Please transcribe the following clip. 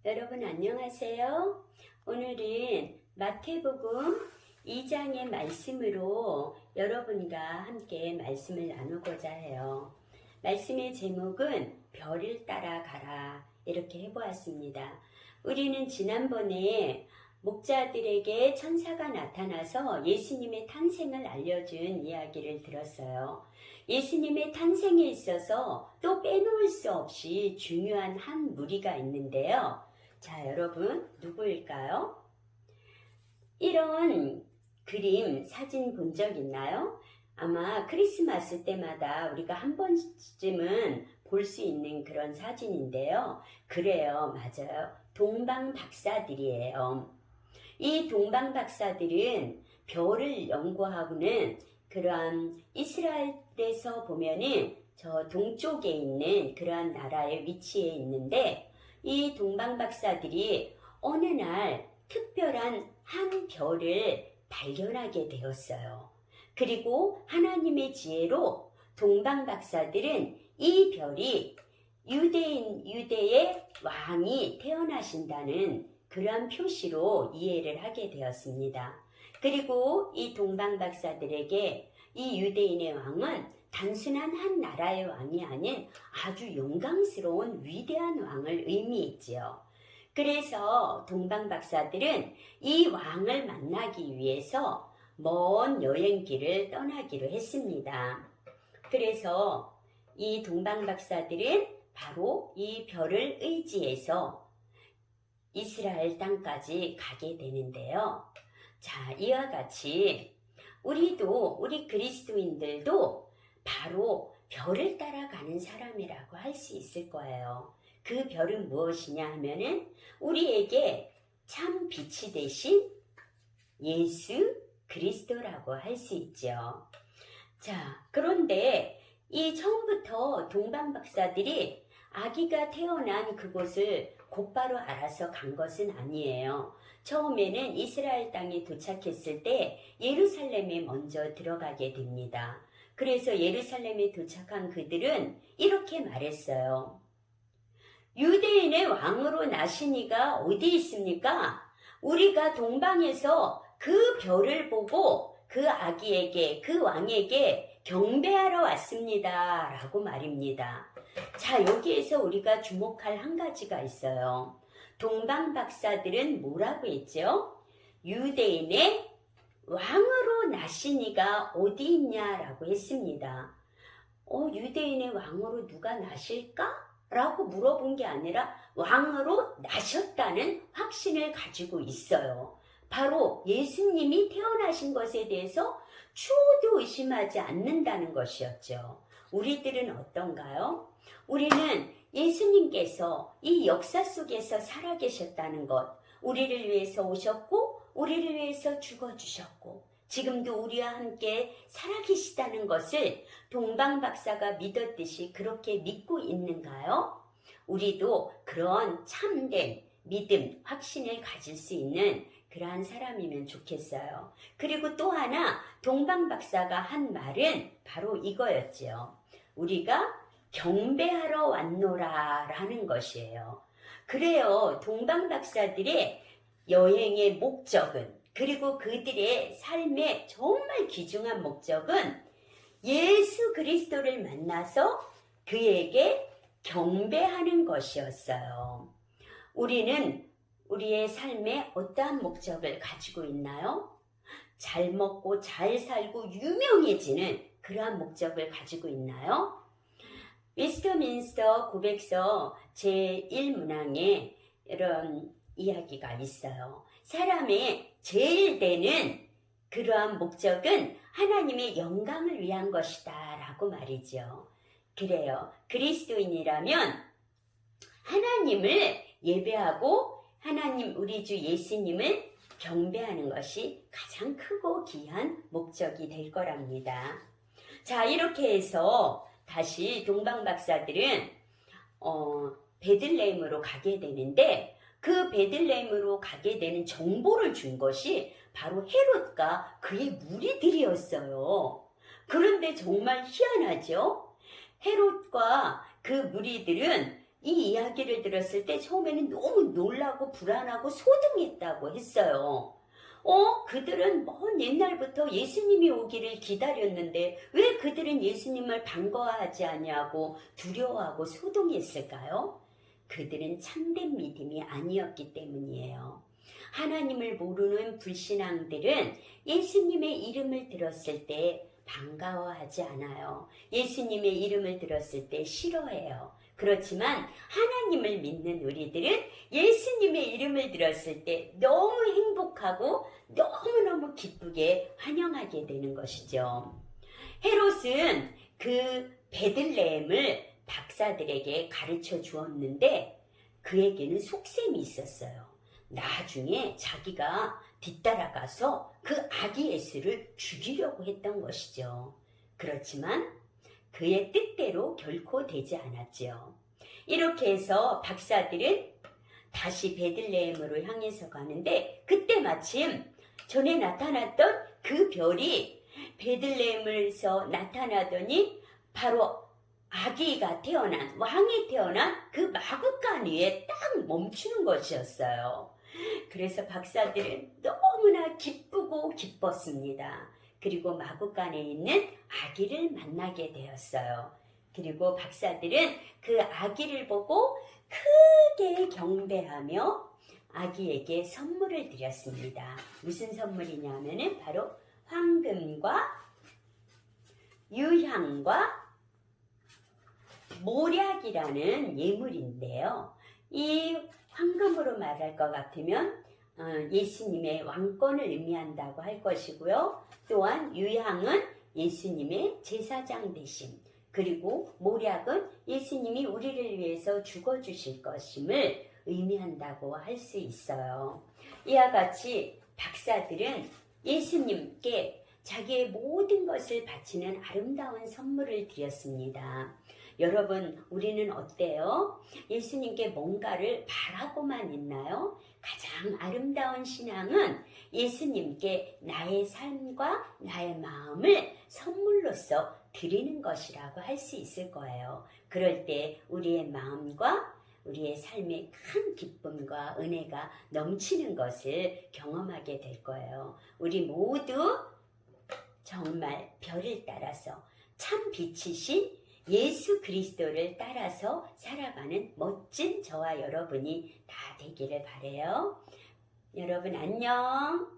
여러분 안녕하세요. 오늘은 마태복음 2장의 말씀으로 여러분과 함께 말씀을 나누고자 해요. 말씀의 제목은 별을 따라가라 이렇게 해보았습니다. 우리는 지난번에 목자들에게 천사가 나타나서 예수님의 탄생을 알려준 이야기를 들었어요. 예수님의 탄생에 있어서 또 빼놓을 수 없이 중요한 한 무리가 있는데요. 자, 여러분 누구일까요? 이런 그림, 사진 본 적 있나요? 아마 크리스마스 때마다 우리가 한 번쯤은 볼 수 있는 그런 사진인데요. 그래요, 맞아요. 동방박사들이에요. 이 동방박사들은 별을 연구하고는 그러한 이스라엘에서 보면은 저 동쪽에 있는 그러한 나라에 위치해 있는데 이 동방박사들이 어느 날 특별한 한 별을 발견하게 되었어요. 그리고 하나님의 지혜로 동방박사들은 이 별이 유대의 왕이 태어나신다는 그러한 표시로 이해를 하게 되었습니다. 그리고 이 동방박사들에게 이 유대인의 왕은 단순한 한 나라의 왕이 아닌 아주 영광스러운 위대한 왕을 의미했지요. 그래서 동방박사들은 이 왕을 만나기 위해서 먼 여행길을 떠나기로 했습니다. 그래서 이 동방박사들은 바로 이 별을 의지해서 이스라엘 땅까지 가게 되는데요. 자, 이와 같이 우리 그리스도인들도 바로 별을 따라가는 사람이라고 할 수 있을 거예요. 그 별은 무엇이냐 하면은 우리에게 참 빛이 되신 예수 그리스도라고 할 수 있죠. 자, 그런데 이 처음부터 동방박사들이 아기가 태어난 그곳을 곧바로 알아서 간 것은 아니에요. 처음에는 이스라엘 땅에 도착했을 때 예루살렘에 먼저 들어가게 됩니다. 그래서 예루살렘에 도착한 그들은 이렇게 말했어요. 유대인의 왕으로 나시니가 어디 있습니까? 우리가 동방에서 그 별을 보고 그 아기에게, 그 왕에게 경배하러 왔습니다. 라고 말입니다. 자, 여기에서 우리가 주목할 한 가지가 있어요. 동방박사들은 뭐라고 했죠? 유대인의 왕으로 나시니가 어디 있냐라고 했습니다. 유대인의 왕으로 누가 나실까? 라고 물어본 게 아니라 왕으로 나셨다는 확신을 가지고 있어요. 바로 예수님이 태어나신 것에 대해서 추호도 의심하지 않는다는 것이었죠. 우리들은 어떤가요? 우리는 예수님께서 이 역사 속에서 살아계셨다는 것, 우리를 위해서 오셨고 우리를 위해서 죽어주셨고 지금도 우리와 함께 살아계시다는 것을 동방박사가 믿었듯이 그렇게 믿고 있는가요? 우리도 그런 참된 믿음, 확신을 가질 수 있는 그러한 사람이면 좋겠어요. 그리고 또 하나 동방박사가 한 말은 바로 이거였지요. 우리가 경배하러 왔노라 라는 것이에요. 그래요. 동방박사들의 여행의 목적은, 그리고 그들의 삶의 정말 귀중한 목적은 예수 그리스도를 만나서 그에게 경배하는 것이었어요. 우리는 우리의 삶에 어떠한 목적을 가지고 있나요? 잘 먹고 잘 살고 유명해지는 그러한 목적을 가지고 있나요? 웨스트민스터 고백서 제1문항에 이런 이야기가 있어요. 사람의 제일 되는 그러한 목적은 하나님의 영광을 위한 것이다 라고 말이죠. 그래요. 그리스도인이라면 하나님을 예배하고 하나님 우리 주 예수님을 경배하는 것이 가장 크고 귀한 목적이 될 거랍니다. 자, 이렇게 해서 다시 동방박사들은 베들레헴으로 가게 되는데 그 베들레헴으로 가게 되는 정보를 준 것이 바로 헤롯과 그의 무리들이었어요. 그런데 정말 희한하죠? 헤롯과 그 무리들은 이 이야기를 들었을 때 처음에는 너무 놀라고 불안하고 소동했다고 했어요. 그들은 먼 옛날부터 예수님이 오기를 기다렸는데 왜 그들은 예수님을 반가워하지 않냐고 두려워하고 소동했을까요? 그들은 참된 믿음이 아니었기 때문이에요. 하나님을 모르는 불신앙들은 예수님의 이름을 들었을 때 반가워하지 않아요. 예수님의 이름을 들었을 때 싫어해요. 그렇지만 하나님을 믿는 우리들은 예수님의 이름을 들었을 때 너무 행복하고 너무너무 기쁘게 환영하게 되는 것이죠. 헤롯은 그 베들레헴을 박사들에게 가르쳐 주었는데 그에게는 속셈이 있었어요. 나중에 자기가 뒤따라가서 그 아기 예수를 죽이려고 했던 것이죠. 그렇지만 그의 뜻대로 결코 되지 않았지요. 이렇게 해서 박사들은 다시 베들레헴으로 향해서 가는데 그때 마침 전에 나타났던 그 별이 베들레헴에서 나타나더니 바로 아기가 태어난, 왕이 태어난 그 마구간 위에 딱 멈추는 것이었어요. 그래서 박사들은 너무나 기쁘고 기뻤습니다. 그리고 마구간에 있는 아기를 만나게 되었어요. 그리고 박사들은 그 아기를 보고 크게 경배하며 아기에게 선물을 드렸습니다. 무슨 선물이냐면은 바로 황금과 유향과 모략이라는 예물인데요. 이 황금으로 말할 것 같으면 예수님의 왕권을 의미한다고 할 것이고요. 또한 유향은 예수님의 제사장 되심, 그리고 모략은 예수님이 우리를 위해서 죽어주실 것임을 의미한다고 할 수 있어요. 이와 같이 박사들은 예수님께 자기의 모든 것을 바치는 아름다운 선물을 드렸습니다. 여러분, 우리는 어때요? 예수님께 뭔가를 바라고만 있나요? 가장 아름다운 신앙은 예수님께 나의 삶과 나의 마음을 선물로서 드리는 것이라고 할 수 있을 거예요. 그럴 때 우리의 마음과 우리의 삶에 큰 기쁨과 은혜가 넘치는 것을 경험하게 될 거예요. 우리 모두 정말 별을 따라서 참 빛이신 예수 그리스도를 따라서 살아가는 멋진 저와 여러분이 다 되기를 바라요. 여러분 안녕.